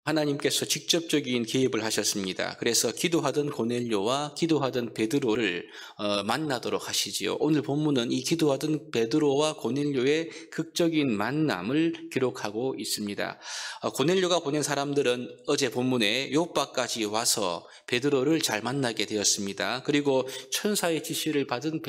하나님께서 직접적인 개입을 하셨습니다. 그래서 기도하던 고넬료와 기도하던 베드로를 만나도록 하시지요. 오늘 본문은 이 기도하던 베드로와 고넬료의 극적인 만남을 기록하고 있습니다. 고넬료가 보낸 사람들은 어제 본문에 요바까지 와서 베드로를 잘 만나게 되었습니다. 그리고 천사의 지시를 받은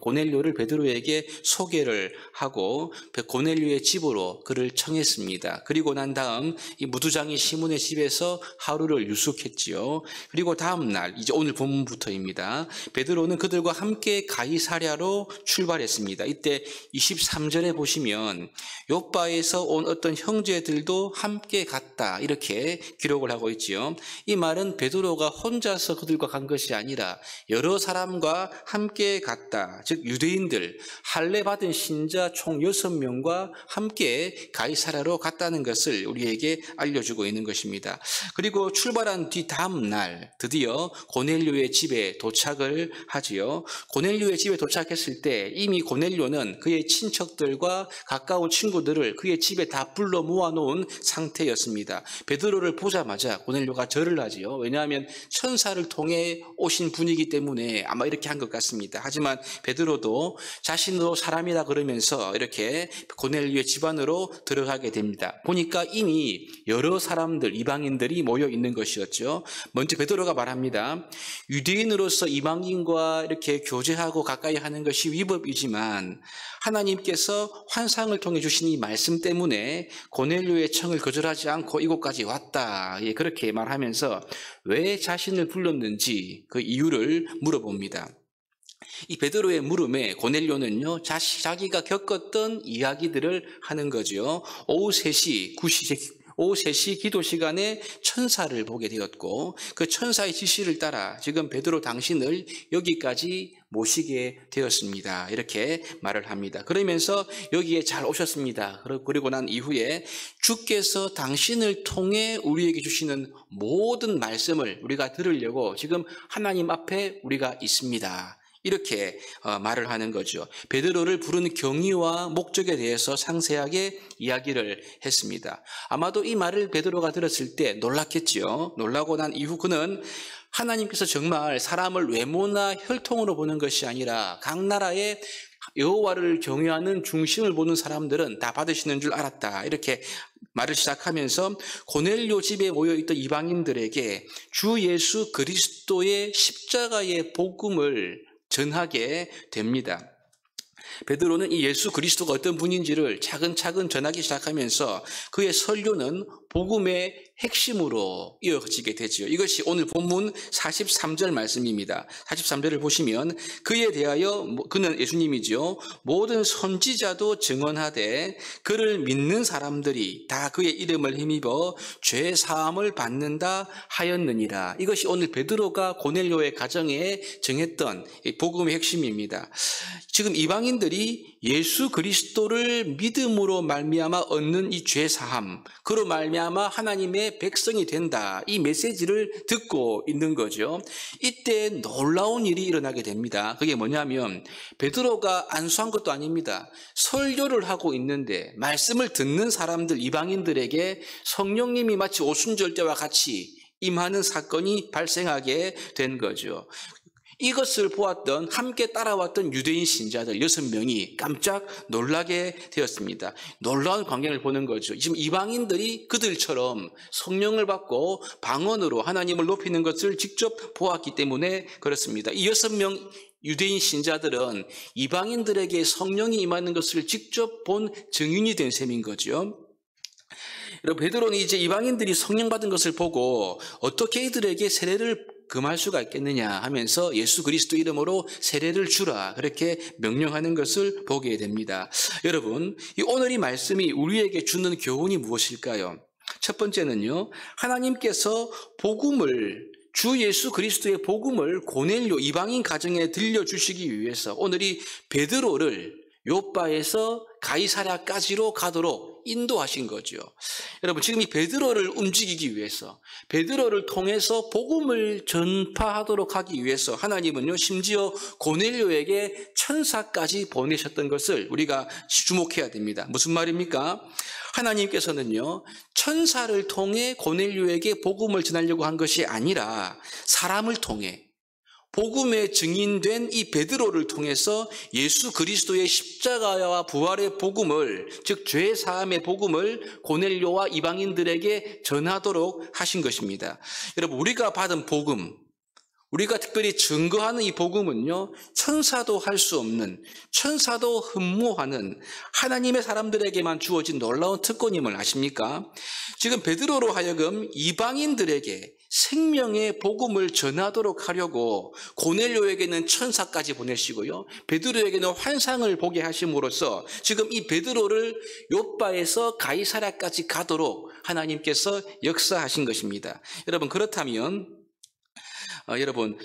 고넬료를 베드로에게 소개를 하고 고넬료의 집으로 그를 청했습니다. 그리고 난 다음 이 무두장이 시몬의 집에서 하루를 유숙했지요. 그리고 다음 날, 이제 오늘 본문부터입니다. 베드로는 그들과 함께 가이사랴로 출발했습니다. 이때 23절에 보시면 요바에서 온 어떤 형제들도 함께 갔다, 이렇게 기록을 하고 있지요. 이 말은 베드로가 혼자서 그들과 간 것이 아니라 여러 사람과 함께 갔다. 즉 유대인들, 할례 받은 신자 총 6명과 함께 가이사랴로 갔다는 것을 우리에게 알려주고 있는 것입니다. 그리고 출발한 뒤 다음 날 드디어 고넬료의 집에 도착을 하지요. 고넬료의 집에 도착했을 때 이미 고넬료는 그의 친척들과 가까운 친구들을 그의 집에 다 불러 모아놓은 상태였습니다. 베드로를 보자마자 고넬료가 절을 하지요. 왜냐하면 천사를 통해 오신 분이기 때문에 아마 이렇게 한 것 같습니다. 하지만 베드로도 자신도 사람이라 그러면서 이렇게 고넬료의 집 안으로 들어가게 됩니다. 보니까 이미 여러 사람들, 이방인들이 모여 있는 것이었죠. 먼저 베드로가 말합니다. 유대인으로서 이방인과 이렇게 교제하고 가까이 하는 것이 위법이지만 하나님께서 환상을 통해 주신 이 말씀 때문에 고넬료의 청을 거절하지 않고 이곳까지 왔다. 예, 그렇게 말하면서 왜 자신을 불렀는지 그 이유를 물어봅니다. 이 베드로의 물음에 고넬료는요, 자기가 겪었던 이야기들을 하는 거죠. 오후 3시 기도 시간에 천사를 보게 되었고 그 천사의 지시를 따라 지금 베드로 당신을 여기까지 모시게 되었습니다. 이렇게 말을 합니다. 그러면서 여기에 잘 오셨습니다. 그리고 난 이후에 주께서 당신을 통해 우리에게 주시는 모든 말씀을 우리가 들으려고 지금 하나님 앞에 우리가 있습니다. 이렇게 말을 하는 거죠. 베드로를 부른 경위와 목적에 대해서 상세하게 이야기를 했습니다. 아마도 이 말을 베드로가 들었을 때 놀랐겠죠. 놀라고 난 이후 그는 하나님께서 정말 사람을 외모나 혈통으로 보는 것이 아니라 각 나라의 여호와를 경외하는 중심을 보는 사람들은 다 받으시는 줄 알았다. 이렇게 말을 시작하면서 고넬료 집에 모여있던 이방인들에게 주 예수 그리스도의 십자가의 복음을 전하게 됩니다. 베드로는 이 예수 그리스도가 어떤 분인지를 차근차근 전하기 시작하면서 그의 설교는 복음의 핵심으로 이어지게 되지요. 이것이 오늘 본문 43절 말씀입니다. 43절을 보시면 그에 대하여 그는 예수님이죠. 모든 선지자도 증언하되 그를 믿는 사람들이 다 그의 이름을 힘입어 죄 사함을 받는다 하였느니라. 이것이 오늘 베드로가 고넬료의 가정에 정했던 복음의 핵심입니다. 지금 이방인들이 예수 그리스도를 믿음으로 말미암아 얻는 이 죄 사함, 그로 말미암아 하나님의 백성이 된다. 이 메시지를 듣고 있는 거죠. 이때 놀라운 일이 일어나게 됩니다. 그게 뭐냐면 베드로가 안수한 것도 아닙니다. 설교를 하고 있는데 말씀을 듣는 사람들, 이방인들에게 성령님이 마치 오순절 때와 같이 임하는 사건이 발생하게 된 거죠. 이것을 보았던 함께 따라왔던 유대인 신자들 6명이 깜짝 놀라게 되었습니다. 놀라운 광경을 보는 거죠. 지금 이방인들이 그들처럼 성령을 받고 방언으로 하나님을 높이는 것을 직접 보았기 때문에 그렇습니다. 이 6명 유대인 신자들은 이방인들에게 성령이 임하는 것을 직접 본 증인이 된 셈인 거죠. 여러분, 베드로는 이제 이방인들이 성령 받은 것을 보고 어떻게 이들에게 세례를 금할 수가 있겠느냐 하면서 예수 그리스도 이름으로 세례를 주라, 그렇게 명령하는 것을 보게 됩니다. 여러분, 오늘 이 말씀이 우리에게 주는 교훈이 무엇일까요? 첫 번째는요, 하나님께서 주 예수 그리스도의 복음을 고넬료 이방인 가정에 들려주시기 위해서 오늘 이 베드로를 요바에서 가이사랴까지로 가도록 인도하신 거죠. 여러분, 지금 이 베드로를 움직이기 위해서, 베드로를 통해서 복음을 전파하도록 하기 위해서 하나님은요, 심지어 고넬료에게 천사까지 보내셨던 것을 우리가 주목해야 됩니다. 무슨 말입니까? 하나님께서는요, 천사를 통해 고넬료에게 복음을 전하려고 한 것이 아니라 사람을 통해, 복음의 증인된 이 베드로를 통해서 예수 그리스도의 십자가와 부활의 복음을, 즉 죄 사함의 복음을 고넬료와 이방인들에게 전하도록 하신 것입니다. 여러분, 우리가 받은 복음, 우리가 특별히 증거하는 이 복음은요, 천사도 할 수 없는, 천사도 흠모하는 하나님의 사람들에게만 주어진 놀라운 특권임을 아십니까? 지금 베드로로 하여금 이방인들에게 생명의 복음을 전하도록 하려고 고넬료에게는 천사까지 보내시고요, 베드로에게는 환상을 보게 하심으로써 지금 이 베드로를 요바에서 가이사랴까지 가도록 하나님께서 역사하신 것입니다. 여러분, 그렇다면 여러분,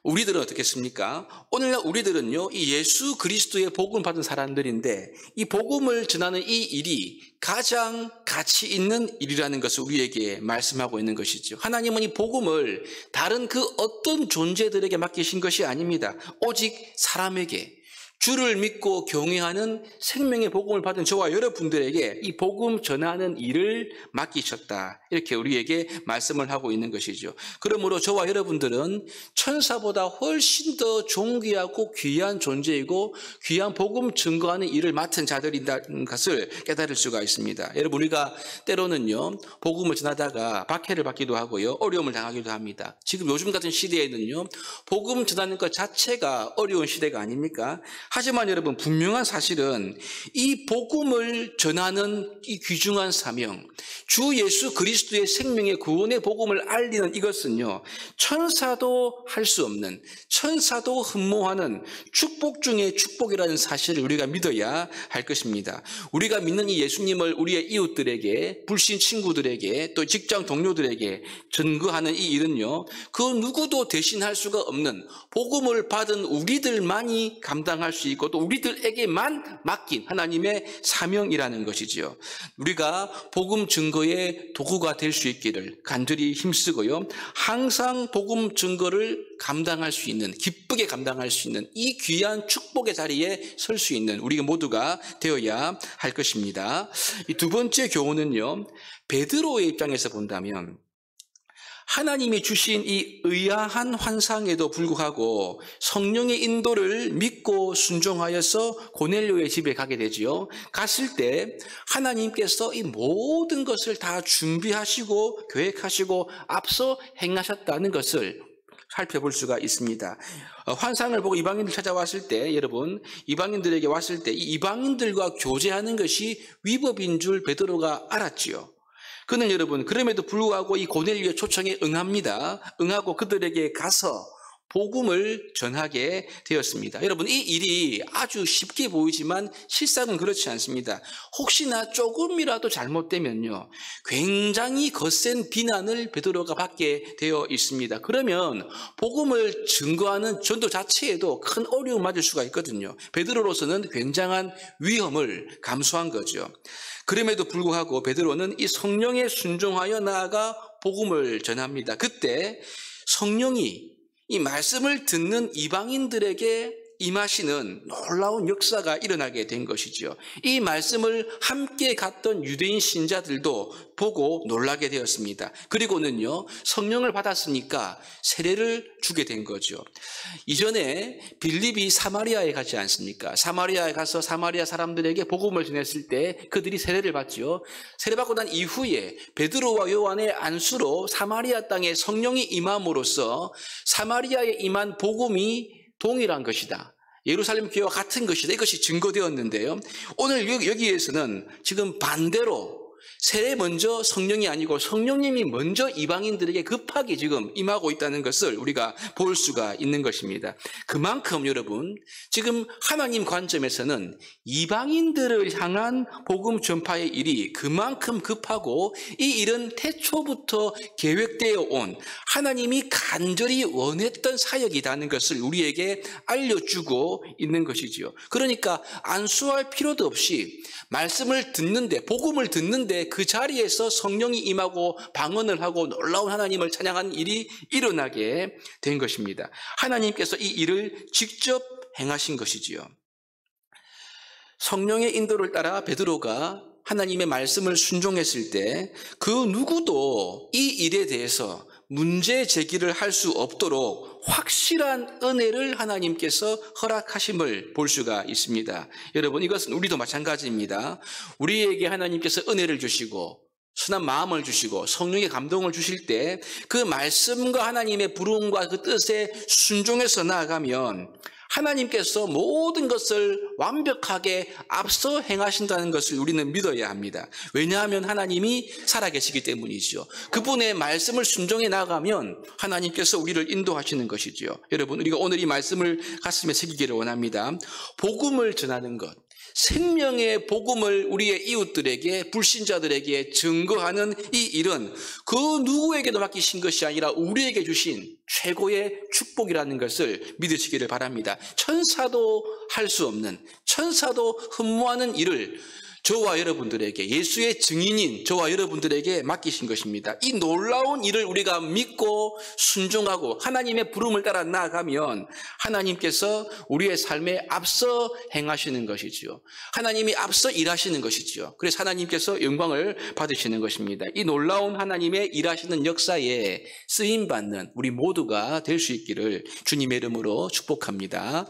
우리들은 어떻겠습니까? 오늘날 우리들은요, 이 예수 그리스도의 복음을 받은 사람들인데 이 복음을 전하는 이 일이 가장 가치 있는 일이라는 것을 우리에게 말씀하고 있는 것이죠. 하나님은 이 복음을 다른 그 어떤 존재들에게 맡기신 것이 아닙니다. 오직 사람에게, 주를 믿고 경외하는 생명의 복음을 받은 저와 여러분들에게 이 복음 전하는 일을 맡기셨다, 이렇게 우리에게 말씀을 하고 있는 것이죠. 그러므로 저와 여러분들은 천사보다 훨씬 더 존귀하고 귀한 존재이고 귀한 복음 증거하는 일을 맡은 자들이라는 것을 깨달을 수가 있습니다. 여러분, 우리가 때로는요, 복음을 전하다가 박해를 받기도 하고요, 어려움을 당하기도 합니다. 지금 요즘 같은 시대에는요, 복음 전하는 것 자체가 어려운 시대가 아닙니까? 하지만 여러분, 분명한 사실은 이 복음을 전하는 이 귀중한 사명, 주 예수 그리스도의 생명의 구원의 복음을 알리는 이것은요, 천사도 할 수 없는, 천사도 흠모하는 축복 중의 축복이라는 사실을 우리가 믿어야 할 것입니다. 우리가 믿는 이 예수님을 우리의 이웃들에게, 불신 친구들에게, 또 직장 동료들에게 전거하는 이 일은요, 그 누구도 대신할 수가 없는, 복음을 받은 우리들만이 감당할 수 있고 또 우리들에게만 맡긴 하나님의 사명이라는 것이지요. 우리가 복음 증거의 도구가 될 수 있기를 간절히 힘쓰고요, 항상 복음 증거를 감당할 수 있는, 기쁘게 감당할 수 있는 이 귀한 축복의 자리에 설 수 있는 우리 모두가 되어야 할 것입니다. 이 두 번째 교훈은요, 베드로의 입장에서 본다면 하나님이 주신 이 의아한 환상에도 불구하고 성령의 인도를 믿고 순종하여서 고넬료의 집에 가게 되지요. 갔을 때 하나님께서 이 모든 것을 다 준비하시고 계획하시고 앞서 행하셨다는 것을 살펴볼 수가 있습니다. 환상을 보고 이방인들 찾아왔을 때, 여러분, 이방인들에게 왔을 때 이 이방인들과 교제하는 것이 위법인 줄 베드로가 알았지요. 그는 여러분, 그럼에도 불구하고 이 고넬료의 초청에 응합니다. 응하고 그들에게 가서 복음을 전하게 되었습니다. 여러분, 이 일이 아주 쉽게 보이지만 실상은 그렇지 않습니다. 혹시나 조금이라도 잘못되면요, 굉장히 거센 비난을 베드로가 받게 되어 있습니다. 그러면 복음을 증거하는 전도 자체에도 큰 어려움을 맞을 수가 있거든요. 베드로로서는 굉장한 위험을 감수한 거죠. 그럼에도 불구하고 베드로는 이 성령에 순종하여 나아가 복음을 전합니다. 그때 성령이 이 말씀을 듣는 이방인들에게 임하시는 놀라운 역사가 일어나게 된 것이죠. 이 말씀을 함께 갔던 유대인 신자들도 보고 놀라게 되었습니다. 그리고는요, 성령을 받았으니까 세례를 주게 된 거죠. 이전에 빌립이 사마리아에 가지 않습니까? 사마리아에 가서 사마리아 사람들에게 복음을 전했을 때 그들이 세례를 받죠. 세례받고 난 이후에 베드로와 요한의 안수로 사마리아 땅에 성령이 임함으로써 사마리아에 임한 복음이 동일한 것이다, 예루살렘 교회와 같은 것이다, 이것이 증거되었는데요, 오늘 여기에서는 지금 반대로 세례 먼저 성령이 아니고 성령님이 먼저 이방인들에게 급하게 지금 임하고 있다는 것을 우리가 볼 수가 있는 것입니다. 그만큼 여러분, 지금 하나님 관점에서는 이방인들을 향한 복음 전파의 일이 그만큼 급하고 이 일은 태초부터 계획되어 온 하나님이 간절히 원했던 사역이라는 것을 우리에게 알려주고 있는 것이지요. 그러니까 안수할 필요도 없이 말씀을 듣는데, 복음을 듣는데 그 자리에서 성령이 임하고 방언을 하고 놀라운 하나님을 찬양하는 일이 일어나게 된 것입니다. 하나님께서 이 일을 직접 행하신 것이지요. 성령의 인도를 따라 베드로가 하나님의 말씀을 순종했을 때 그 누구도 이 일에 대해서 문제 제기를 할 수 없도록 확실한 은혜를 하나님께서 허락하심을 볼 수가 있습니다. 여러분, 이것은 우리도 마찬가지입니다. 우리에게 하나님께서 은혜를 주시고 순한 마음을 주시고 성령의 감동을 주실 때 그 말씀과 하나님의 부름과 그 뜻에 순종해서 나아가면 하나님께서 모든 것을 완벽하게 앞서 행하신다는 것을 우리는 믿어야 합니다. 왜냐하면 하나님이 살아계시기 때문이죠. 그분의 말씀을 순종해 나가면 하나님께서 우리를 인도하시는 것이죠. 여러분, 우리가 오늘 이 말씀을 가슴에 새기기를 원합니다. 복음을 전하는 것, 생명의 복음을 우리의 이웃들에게, 불신자들에게 증거하는 이 일은 그 누구에게도 맡기신 것이 아니라 우리에게 주신 최고의 축복이라는 것을 믿으시기를 바랍니다. 천사도 할 수 없는, 천사도 흠모하는 일을 저와 여러분들에게, 예수의 증인인 저와 여러분들에게 맡기신 것입니다. 이 놀라운 일을 우리가 믿고 순종하고 하나님의 부름을 따라 나아가면 하나님께서 우리의 삶에 앞서 행하시는 것이지요. 하나님이 앞서 일하시는 것이지요. 그래서 하나님께서 영광을 받으시는 것입니다. 이 놀라운 하나님의 일하시는 역사에 쓰임받는 우리 모두가 될 수 있기를 주님의 이름으로 축복합니다.